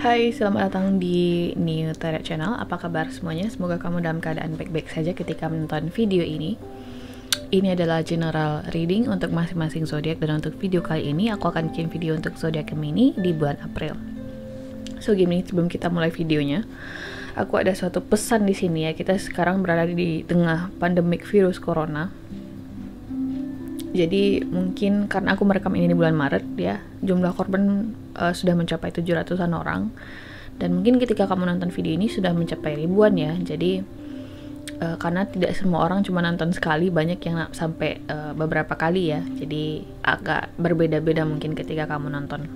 Hai, selamat datang di New Tara Channel. Apa kabar semuanya? Semoga kamu dalam keadaan baik-baik saja ketika menonton video ini. Ini adalah general reading untuk masing-masing zodiak, dan untuk video kali ini aku akan bikin video untuk zodiak Gemini di bulan April. So gini, sebelum kita mulai videonya, aku ada suatu pesan di sini ya. Kita sekarang berada di tengah pandemik virus corona. Jadi mungkin karena aku merekam ini di bulan Maret ya, jumlah korban sudah mencapai 700-an orang. Dan mungkin ketika kamu nonton video ini sudah mencapai ribuan ya. Jadi karena tidak semua orang cuma nonton sekali, banyak yang sampai beberapa kali ya. Jadi agak berbeda-beda mungkin ketika kamu nonton.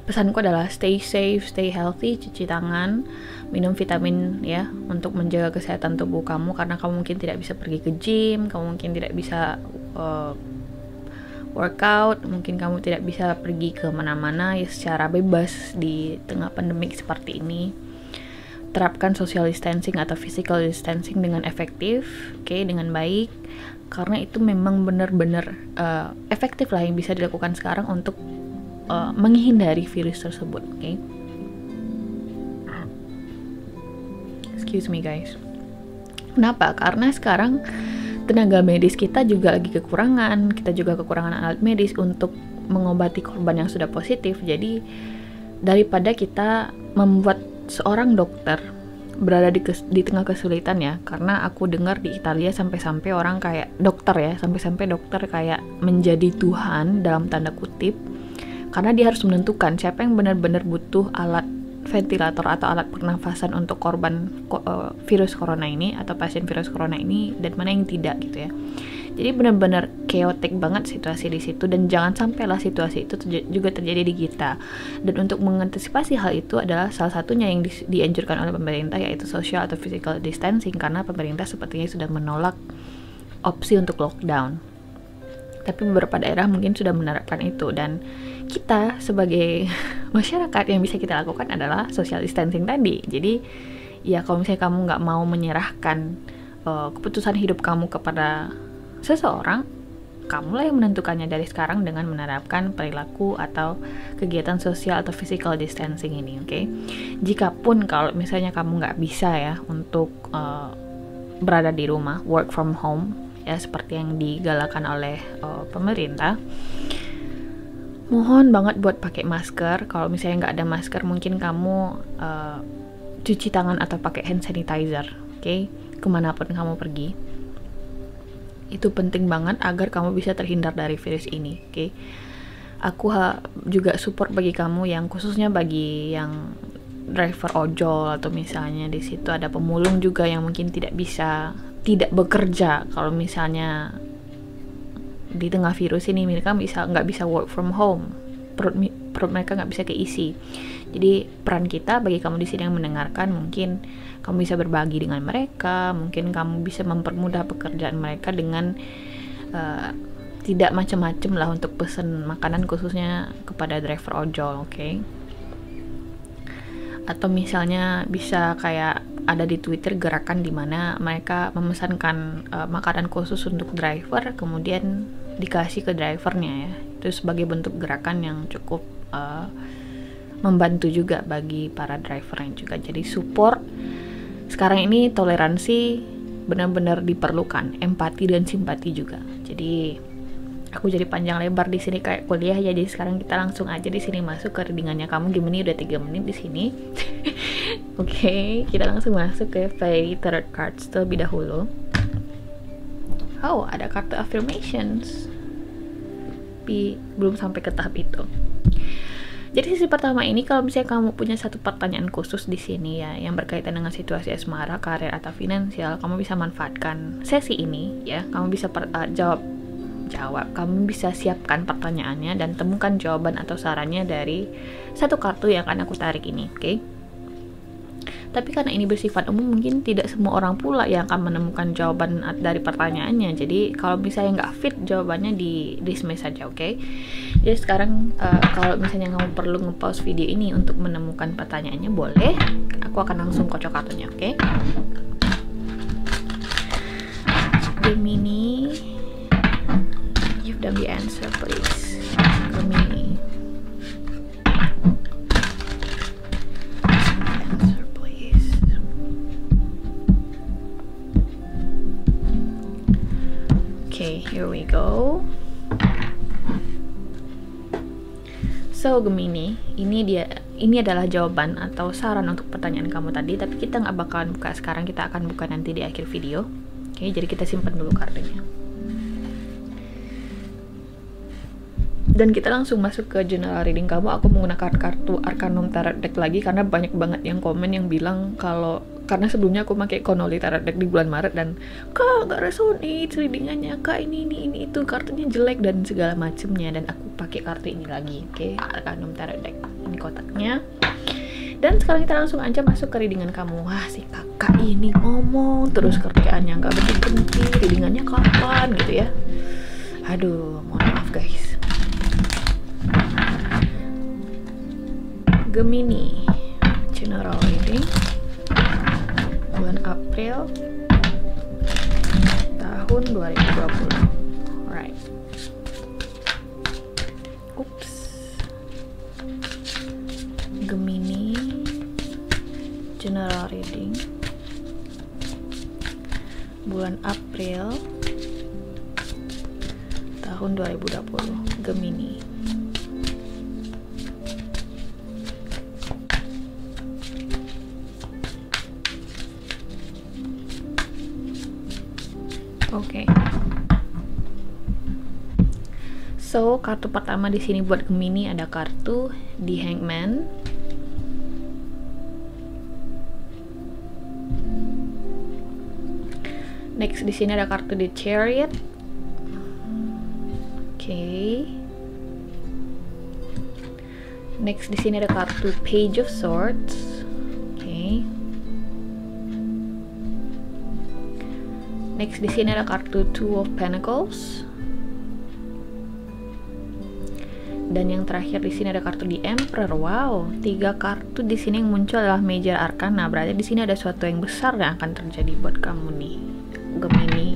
Pesanku adalah stay safe, stay healthy, cuci tangan, minum vitamin ya untuk menjaga kesehatan tubuh kamu, karena kamu mungkin tidak bisa pergi ke gym, kamu mungkin tidak bisa workout, mungkin kamu tidak bisa pergi ke mana-mana ya secara bebas di tengah pandemik seperti ini. Terapkan social distancing atau physical distancing dengan efektif, oke, dengan baik, karena itu memang benar-benar efektif lah yang bisa dilakukan sekarang untuk menghindari virus tersebut, oke. Excuse me guys. Kenapa? Karena sekarang tenaga medis kita juga lagi kekurangan, kita juga kekurangan alat medis untuk mengobati korban yang sudah positif. Jadi daripada kita membuat seorang dokter berada di tengah kesulitan ya, karena aku dengar di Italia sampai-sampai orang kayak dokter ya, sampai-sampai dokter kayak menjadi Tuhan dalam tanda kutip, karena dia harus menentukan siapa yang benar-benar butuh alat ventilator atau alat pernafasan untuk korban virus corona ini atau pasien virus corona ini, dan mana yang tidak gitu ya. Jadi benar-benar chaotic banget situasi di situ, dan jangan sampailah situasi itu juga terjadi di kita. Dan untuk mengantisipasi hal itu adalah salah satunya yang dianjurkan oleh pemerintah, yaitu social atau physical distancing, karena pemerintah sepertinya sudah menolak opsi untuk lockdown. Tapi beberapa daerah mungkin sudah menerapkan itu, dan kita sebagai masyarakat yang bisa kita lakukan adalah social distancing tadi. Jadi ya kalau misalnya kamu nggak mau menyerahkan keputusan hidup kamu kepada seseorang, kamulah yang menentukannya dari sekarang dengan menerapkan perilaku atau kegiatan sosial atau physical distancing ini, oke? Jikapun kalau misalnya kamu nggak bisa ya untuk berada di rumah, work from home ya seperti yang digalakan oleh pemerintah, mohon banget buat pakai masker. Kalau misalnya nggak ada masker, mungkin kamu cuci tangan atau pakai hand sanitizer, oke? Kemanapun kamu pergi, itu penting banget agar kamu bisa terhindar dari virus ini, oke? Aku juga support bagi kamu yang khususnya bagi yang driver ojol, atau misalnya di situ ada pemulung juga yang mungkin tidak bekerja. Kalau misalnya di tengah virus ini mereka nggak bisa work from home, perut mereka nggak bisa keisi. Jadi peran kita bagi kamu di sini yang mendengarkan, mungkin kamu bisa berbagi dengan mereka, mungkin kamu bisa mempermudah pekerjaan mereka dengan tidak macam-macam lah untuk pesan makanan khususnya kepada driver ojol, oke? Atau misalnya bisa kayak ada di Twitter gerakan di mana mereka memesankan makanan khusus untuk driver, kemudian dikasih ke drivernya ya. Itu sebagai bentuk gerakan yang cukup membantu juga bagi para drivernya juga. Jadi support. Sekarang ini toleransi benar-benar diperlukan, empati dan simpati juga. Jadi aku jadi panjang lebar di sini kayak kuliah ya. Jadi sekarang kita langsung aja di sini masuk ke readingannya kamu. Gimana udah 3 menit di sini. Oke, kita langsung masuk ke Fairy Tarot Cards terlebih dahulu. Oh, ada kartu affirmations. Tapi belum sampai ke tahap itu. Jadi sesi pertama ini, kalau misalnya kamu punya satu pertanyaan khusus di sini ya, yang berkaitan dengan situasi asmara, karir atau finansial, kamu bisa manfaatkan sesi ini ya. Kamu bisa jawab. Kamu bisa siapkan pertanyaannya dan temukan jawaban atau sarannya dari satu kartu yang akan aku tarik ini, oke? Tapi karena ini bersifat umum, mungkin tidak semua orang pula yang akan menemukan jawaban dari pertanyaannya. Jadi kalau misalnya nggak fit jawabannya, di dismiss saja, oke? Jadi sekarang kalau misalnya kamu perlu nge-pause video ini untuk menemukan pertanyaannya, boleh. Aku akan langsung kocok kartunya, oke? Gemini, give them the answer please. Gemini. here we go. So Gemini, ini adalah jawaban atau saran untuk pertanyaan kamu tadi, tapi kita nggak bakalan buka sekarang, kita akan buka nanti di akhir video. Oke, jadi kita simpan dulu kartunya. Dan kita langsung masuk ke general reading kamu. Aku menggunakan kartu Arcanum Tarot Deck lagi karena banyak banget yang komen yang bilang kalau karena sebelumnya aku pakai Connolly Tarot Deck di bulan Maret dan kak nggak resonate readingannya, kak ini itu kartunya jelek dan segala macemnya, dan aku pakai kartu ini lagi. Oke, Arcanum Tarot Deck ini kotaknya. Dan sekarang kita langsung aja masuk ke readingan kamu. Wah, si kakak ini ngomong terus kerjaannya nggak berhenti, readingannya kapan gitu ya. Aduh, mohon maaf guys. Gemini general reading bulan April tahun 2020. Alright. Oops. Gemini general reading bulan April tahun 2020. Gemini. Oke. So, kartu pertama di sini buat Gemini ada kartu The Hangman. Next di sini ada kartu The Chariot. Oke. Next di sini ada kartu Page of Swords. Oke. Next di sini ada kartu Two of Pentacles. Dan yang terakhir di sini ada kartu The Emperor. Wow, 3 kartu di sini yang muncul adalah Major Arcana. Berarti di sini ada sesuatu yang besar yang akan terjadi buat kamu nih, Gemini.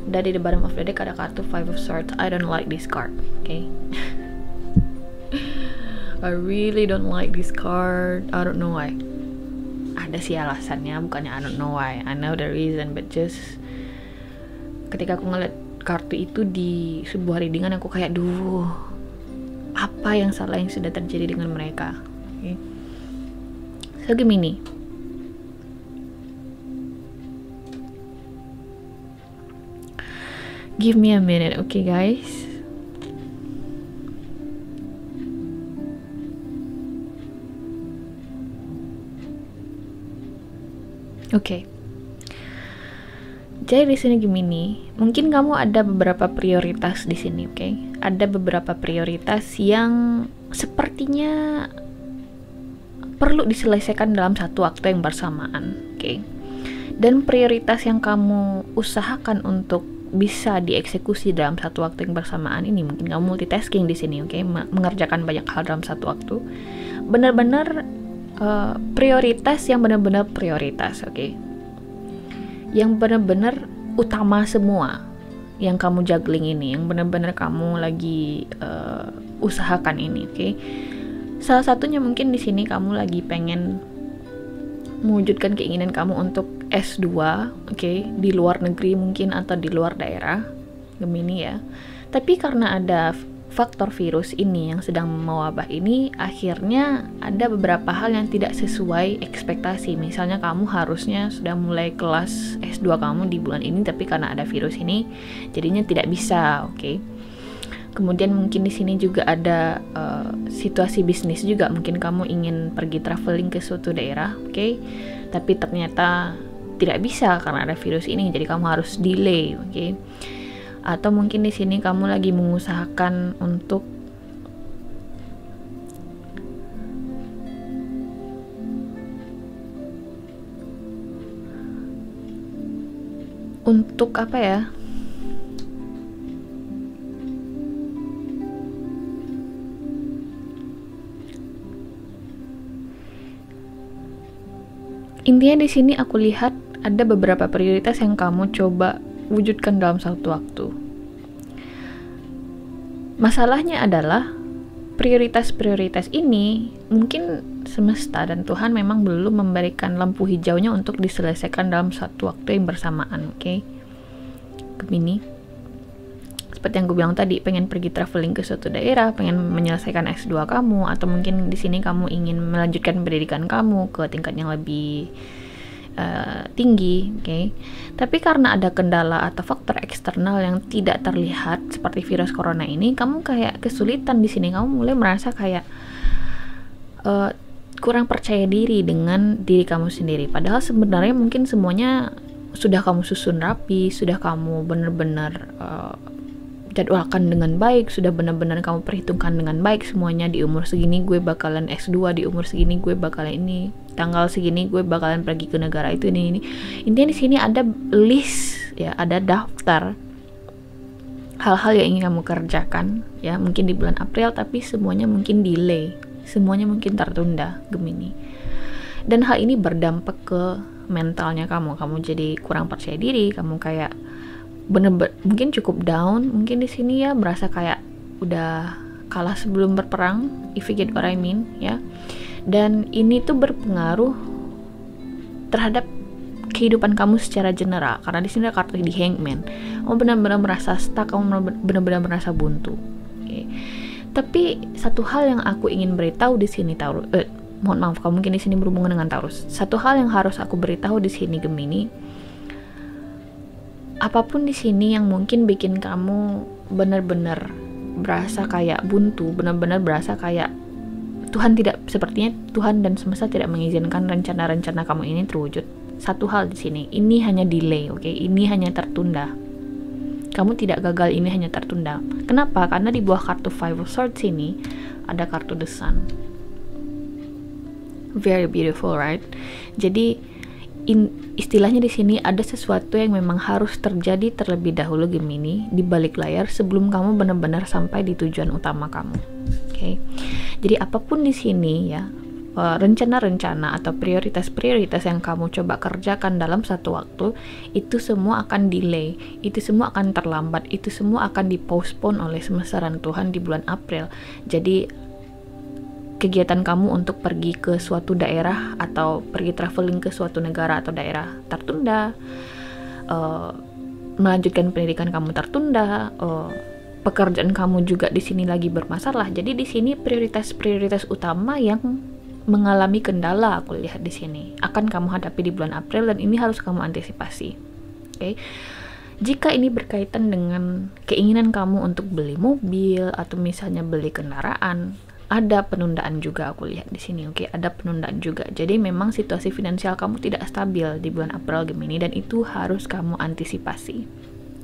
Dan di the bottom of the deck ada kartu Five of Swords. I don't like this card. Okay. I really don't like this card. I don't know why. Ada sih alasannya, bukannya I don't know why. I know the reason, but just ketika aku ngeliat kartu itu di sebuah readingan, aku kayak, duh, apa yang salah yang sudah terjadi dengan mereka? Okay. So Gemini, give me a minute, okay guys. Okay. Jadi di sini Gemini, mungkin kamu ada beberapa prioritas di sini, oke? Okay? Ada beberapa prioritas yang sepertinya perlu diselesaikan dalam satu waktu yang bersamaan, oke? Okay? Dan prioritas yang kamu usahakan untuk bisa dieksekusi dalam satu waktu yang bersamaan ini, mungkin kamu multitasking di sini, oke? Okay? Mengerjakan banyak hal dalam satu waktu. Benar-benar prioritas yang benar-benar prioritas, oke? Okay? Yang benar-benar utama semua yang kamu juggling ini, yang benar-benar kamu lagi usahakan ini, oke? Salah satunya mungkin di sini kamu lagi pengen mewujudkan keinginan kamu untuk S2, oke? Di luar negeri mungkin atau di luar daerah, Gemini ya. Tapi karena ada faktor virus ini yang sedang mewabah ini, akhirnya ada beberapa hal yang tidak sesuai ekspektasi. Misalnya kamu harusnya sudah mulai kelas S2 kamu di bulan ini, tapi karena ada virus ini jadinya tidak bisa, oke? Kemudian mungkin di sini juga ada situasi bisnis juga. Mungkin kamu ingin pergi traveling ke suatu daerah, oke? Tapi ternyata tidak bisa karena ada virus ini, jadi kamu harus delay, oke? Atau mungkin di sini kamu lagi mengusahakan untuk apa ya? Intinya di sini aku lihat ada beberapa prioritas yang kamu coba wujudkan dalam satu waktu. Masalahnya adalah prioritas-prioritas ini mungkin semesta dan Tuhan memang belum memberikan lampu hijaunya untuk diselesaikan dalam satu waktu yang bersamaan, oke? Gemini. seperti yang gue bilang tadi, pengen pergi traveling ke suatu daerah, pengen menyelesaikan S2 kamu, atau mungkin di sini kamu ingin melanjutkan pendidikan kamu ke tingkat yang lebih tinggi, oke. Tapi karena ada kendala atau faktor eksternal yang tidak terlihat seperti virus corona ini, kamu kayak kesulitan di sini. Kamu mulai merasa kayak kurang percaya diri dengan diri kamu sendiri. Padahal sebenarnya mungkin semuanya sudah kamu susun rapi, sudah kamu benar-benar jadwalkan dengan baik, sudah benar-benar kamu perhitungkan dengan baik semuanya. Di umur segini gue bakalan S2, di umur segini gue bakalan ini, tanggal segini gue bakalan pergi ke negara itu, ini. Intinya di sini ada list ya, ada daftar hal-hal yang ingin kamu kerjakan ya, mungkin di bulan April, tapi semuanya mungkin delay, semuanya mungkin tertunda, Gemini. Dan hal ini berdampak ke mentalnya kamu jadi kurang percaya diri, kamu kayak bener-bener mungkin cukup down, mungkin di sini ya merasa kayak udah kalah sebelum berperang, if you get what I mean ya. Dan ini tuh berpengaruh terhadap kehidupan kamu secara general, karena di sini ada kartu di Hangman. Kamu benar-benar merasa stuck, kamu benar-benar merasa buntu. Okay. Tapi satu hal yang aku ingin beritahu di sini, Taurus, mohon maaf, kamu mungkin di sini berhubungan dengan Taurus. Satu hal yang harus aku beritahu di sini, Gemini, apapun di sini yang mungkin bikin kamu benar-benar berasa kayak buntu, benar-benar berasa kayak sepertinya Tuhan dan semesta tidak mengizinkan rencana-rencana kamu ini terwujud. Satu hal di sini, ini hanya delay, oke? Ini hanya tertunda. Kamu tidak gagal, ini hanya tertunda. Kenapa? Karena di bawah kartu Five of Swords ini ada kartu The Sun. Very beautiful, right? Jadi istilahnya di sini ada sesuatu yang memang harus terjadi terlebih dahulu, Gemini, di balik layar sebelum kamu benar-benar sampai di tujuan utama kamu. Oke. Jadi apapun di sini ya, rencana-rencana atau prioritas-prioritas yang kamu coba kerjakan dalam satu waktu, itu semua akan delay, itu semua akan terlambat, itu semua akan dipostpone oleh semesta dan Tuhan di bulan April. Jadi kegiatan kamu untuk pergi ke suatu daerah atau pergi traveling ke suatu negara atau daerah tertunda, melanjutkan pendidikan kamu tertunda, pekerjaan kamu juga di sini lagi bermasalah. Jadi di sini prioritas-prioritas utama yang mengalami kendala, aku lihat di sini, akan kamu hadapi di bulan April, dan ini harus kamu antisipasi. Oke. Jika ini berkaitan dengan keinginan kamu untuk beli mobil atau misalnya beli kendaraan, ada penundaan juga, aku lihat di sini. Oke, ada penundaan juga. Jadi memang situasi finansial kamu tidak stabil di bulan April, Gemini, dan itu harus kamu antisipasi.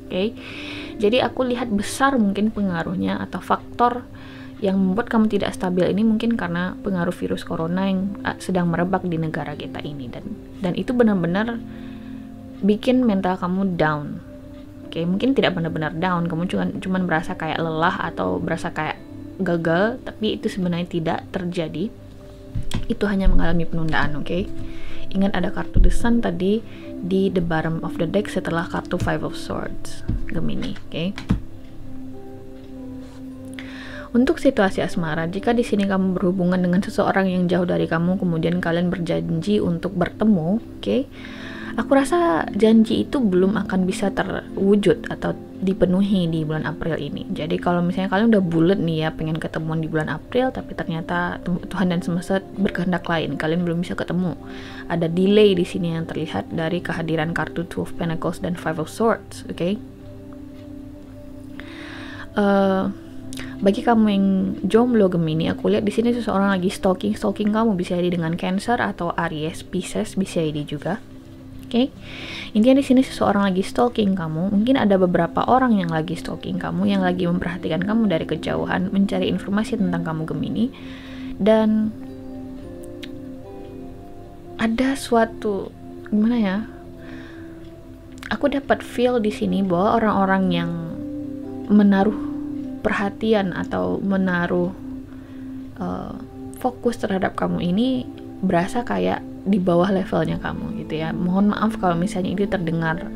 Oke. Jadi aku lihat besar mungkin pengaruhnya atau faktor yang membuat kamu tidak stabil ini mungkin karena pengaruh virus corona yang sedang merebak di negara kita ini, dan itu benar-benar bikin mental kamu down. Oke, mungkin tidak benar-benar down, kamu cuman berasa kayak lelah atau berasa kayak gagal, tapi itu sebenarnya tidak terjadi. Itu hanya mengalami penundaan, oke? Ingat ada kartu The Sun tadi di the bottom of the deck setelah kartu Five of Swords, Gemini, oke? Untuk situasi asmara, jika di sini kamu berhubungan dengan seseorang yang jauh dari kamu, kemudian kalian berjanji untuk bertemu, oke? Aku rasa janji itu belum akan bisa terwujud atau dipenuhi di bulan April ini. Jadi kalau misalnya kalian udah bulat nih ya pengen ketemuan di bulan April, tapi ternyata Tuhan dan semesta berkehendak lain, kalian belum bisa ketemu. Ada delay di sini yang terlihat dari kehadiran kartu Two of Pentacles dan Five of Swords, oke? Bagi kamu yang jomblo, Gemini, aku lihat di sini seseorang lagi stalking kamu, bisa jadi dengan Cancer atau Aries, Pisces, bisa jadi juga. Oke, intinya di sini seseorang lagi stalking kamu. Mungkin ada beberapa orang yang lagi stalking kamu, yang lagi memperhatikan kamu dari kejauhan, mencari informasi tentang kamu, Gemini. Dan ada suatu, gimana ya? Aku dapat feel di sini bahwa orang-orang yang menaruh perhatian atau menaruh fokus terhadap kamu ini berasa kayak di bawah levelnya kamu gitu ya. Mohon maaf kalau misalnya itu terdengar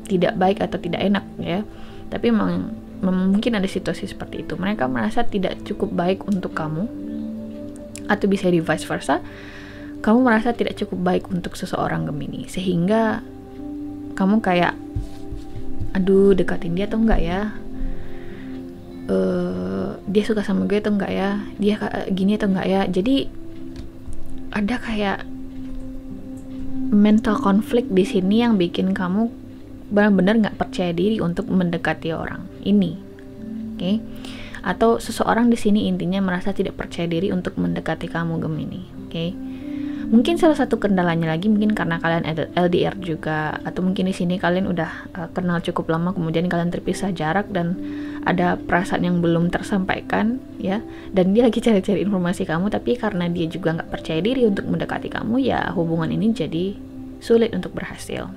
tidak baik atau tidak enak ya, tapi memang mungkin ada situasi seperti itu. Mereka merasa tidak cukup baik untuk kamu, atau bisa di vice versa, kamu merasa tidak cukup baik untuk seseorang, Gemini, sehingga kamu kayak aduh dekatin dia atau enggak ya, dia suka sama gue atau enggak ya, dia gini atau enggak ya. Jadi ada kayak mental konflik di sini yang bikin kamu benar-benar nggak percaya diri untuk mendekati orang ini, oke? Atau seseorang di sini intinya merasa tidak percaya diri untuk mendekati kamu, Gemini, oke? Mungkin salah satu kendalanya lagi mungkin karena kalian LDR juga, atau mungkin di sini kalian udah kenal cukup lama, kemudian kalian terpisah jarak dan ada perasaan yang belum tersampaikan, ya. Dan dia lagi cari-cari informasi kamu, tapi karena dia juga nggak percaya diri untuk mendekati kamu, ya hubungan ini jadi sulit untuk berhasil.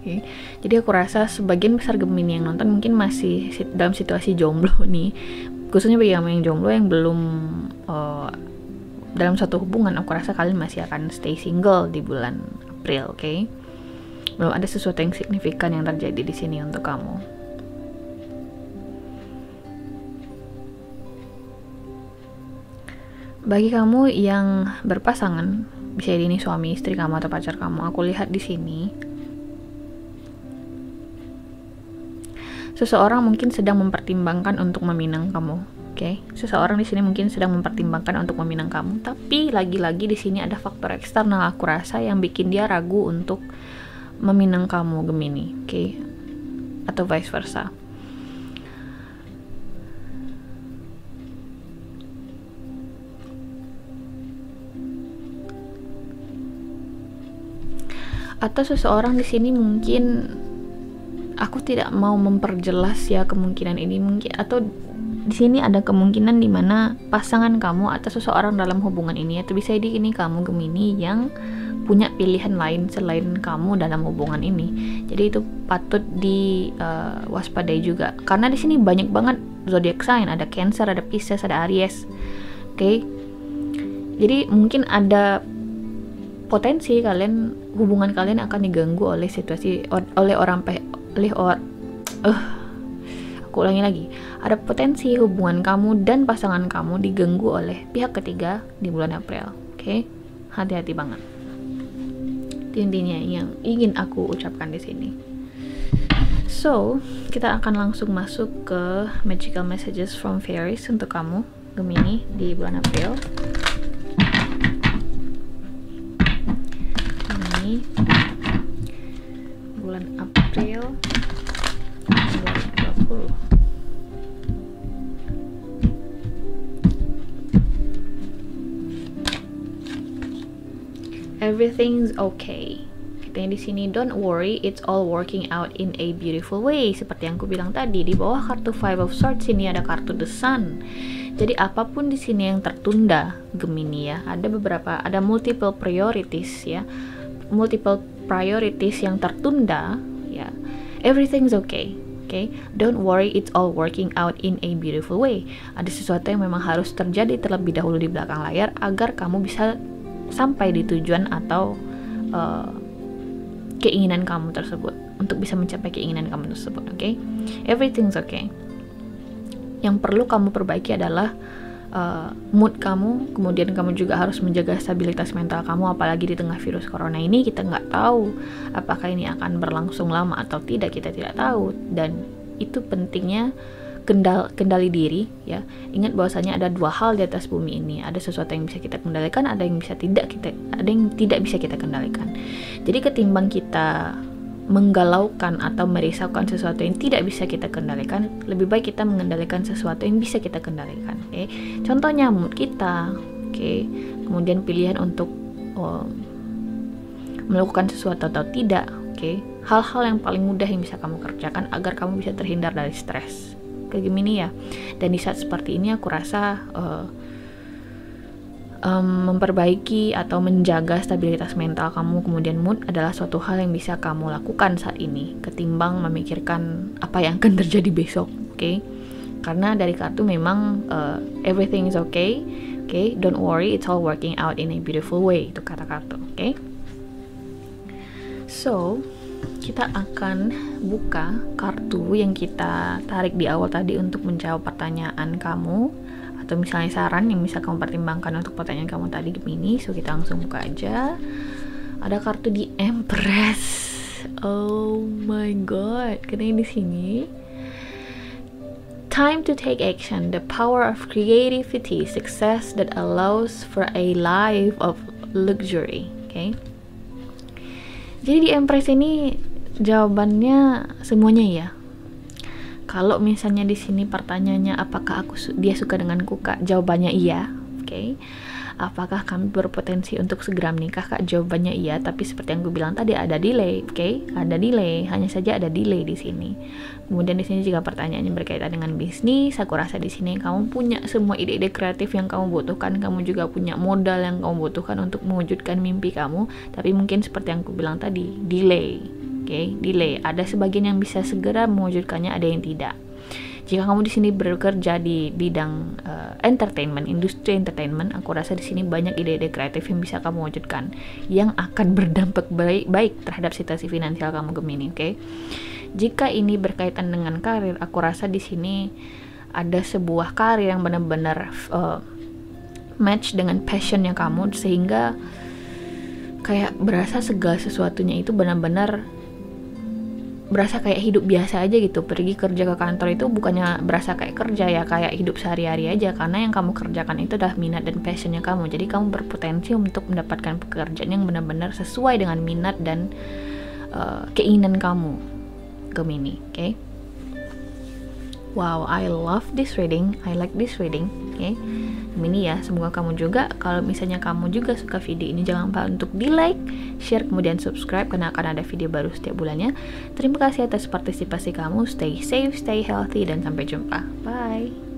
Okay. Jadi aku rasa sebagian besar Gemini yang nonton mungkin masih dalam situasi jomblo nih, khususnya bagi kamu yang jomblo yang belum dalam suatu hubungan. Aku rasa kalian masih akan stay single di bulan April, oke? Belum ada sesuatu yang signifikan yang terjadi di sini untuk kamu. Bagi kamu yang berpasangan, bisa jadi ini suami istri kamu atau pacar kamu, aku lihat di sini seseorang mungkin sedang mempertimbangkan untuk meminang kamu. Oke, seseorang di sini mungkin sedang mempertimbangkan untuk meminang kamu, tapi lagi-lagi di sini ada faktor eksternal aku rasa yang bikin dia ragu untuk meminang kamu, Gemini, oke? Atau vice versa. Atau seseorang di sini mungkin, aku tidak mau memperjelas ya kemungkinan ini, mungkin atau di sini ada kemungkinan di mana pasangan kamu atau seseorang dalam hubungan ini, atau bisa jadi ini kamu Gemini yang punya pilihan lain selain kamu dalam hubungan ini. Jadi itu patut diwaspadai juga, karena di sini banyak banget zodiac sign, ada Cancer, ada Pisces, ada Aries. Oke. Jadi mungkin ada potensi hubungan kalian akan diganggu oleh situasi aku ulangi lagi, ada potensi hubungan kamu dan pasangan kamu diganggu oleh pihak ketiga di bulan April, oke? Hati-hati banget. Itu intinya yang ingin aku ucapkan di sini. So, kita akan langsung masuk ke magical messages from fairies untuk kamu, Gemini, di bulan April. Ini bulan April 2020. Everything's okay. Katanya di sini, don't worry, it's all working out in a beautiful way. Seperti yang aku bilang tadi, di bawah kartu Five of Swords ini ada kartu The Sun. Jadi apapun di sini yang tertunda, Gemini ya, ada multiple priorities ya, multiple priorities yang tertunda ya. Everything's okay. Okay? Don't worry, it's all working out in a beautiful way. Ada sesuatu yang memang harus terjadi terlebih dahulu di belakang layar agar kamu bisa sampai di tujuan atau keinginan kamu tersebut, untuk bisa mencapai keinginan kamu tersebut, okay? Everything's okay. Yang perlu kamu perbaiki adalah mood kamu, kemudian kamu juga harus menjaga stabilitas mental kamu, apalagi di tengah virus corona ini. Kita nggak tahu apakah ini akan berlangsung lama atau tidak, kita tidak tahu, dan itu pentingnya kendali diri ya. Ingat bahwasanya ada dua hal di atas bumi ini, ada sesuatu yang bisa kita kendalikan, ada yang tidak bisa kita kendalikan. Jadi ketimbang kita menggalaukan atau merisaukan sesuatu yang tidak bisa kita kendalikan, lebih baik kita mengendalikan sesuatu yang bisa kita kendalikan. Okay? Contohnya mood kita, okay? Kemudian pilihan untuk melakukan sesuatu atau tidak, okay? Hal-hal yang paling mudah yang bisa kamu kerjakan agar kamu bisa terhindar dari stres. Ke Gemini ya. Dan di saat seperti ini aku rasa memperbaiki atau menjaga stabilitas mental kamu, kemudian mood adalah suatu hal yang bisa kamu lakukan saat ini ketimbang memikirkan apa yang akan terjadi besok, oke? Karena dari kartu memang everything is okay, okay? Don't worry, it's all working out in a beautiful way, itu kata kartu, oke? So, kita akan buka kartu yang kita tarik di awal tadi untuk menjawab pertanyaan kamu, atau misalnya saran yang bisa kamu pertimbangkan untuk pertanyaan kamu tadi, Gemini. So kita langsung buka aja. Ada kartu di Empress. Oh my god, katanya di sini Time to take action, the power of creativity, success that allows for a life of luxury. Okay. Jadi di Empress ini jawabannya semuanya ya. Kalau misalnya di sini pertanyaannya apakah dia suka denganku, Kak? Jawabannya iya. Okay. Apakah kami berpotensi untuk segera menikah, Kak? Jawabannya iya, tapi seperti yang gue bilang tadi ada delay, oke? Ada delay, hanya saja ada delay di sini. Kemudian di sini juga pertanyaannya berkaitan dengan bisnis. Aku rasa di sini kamu punya semua ide-ide kreatif yang kamu butuhkan, kamu juga punya modal yang kamu butuhkan untuk mewujudkan mimpi kamu, tapi mungkin seperti yang aku bilang tadi, delay. Oke, delay. Ada sebagian yang bisa segera mewujudkannya, ada yang tidak. Jika kamu di sini bekerja di bidang entertainment, industri entertainment, aku rasa di sini banyak ide-ide kreatif yang bisa kamu wujudkan, yang akan berdampak baik terhadap situasi finansial kamu Gemini. Oke. Jika ini berkaitan dengan karir, aku rasa di sini ada sebuah karir yang benar-benar match dengan passionnya kamu, sehingga kayak berasa segala sesuatunya itu benar-benar berasa kayak hidup biasa aja gitu. Pergi kerja ke kantor itu bukannya berasa kayak kerja ya, kayak hidup sehari-hari aja, karena yang kamu kerjakan itu adalah minat dan passionnya kamu. Jadi kamu berpotensi untuk mendapatkan pekerjaan yang benar-benar sesuai dengan minat dan keinginan kamu Gemini. Okay? Wow, I love this reading, I like this reading. Okay? Gemini ya, semoga kamu juga, kalau misalnya kamu juga suka video ini, jangan lupa untuk di like, share, kemudian subscribe, karena akan ada video baru setiap bulannya. Terima kasih atas partisipasi kamu, stay safe, stay healthy, dan sampai jumpa. Bye.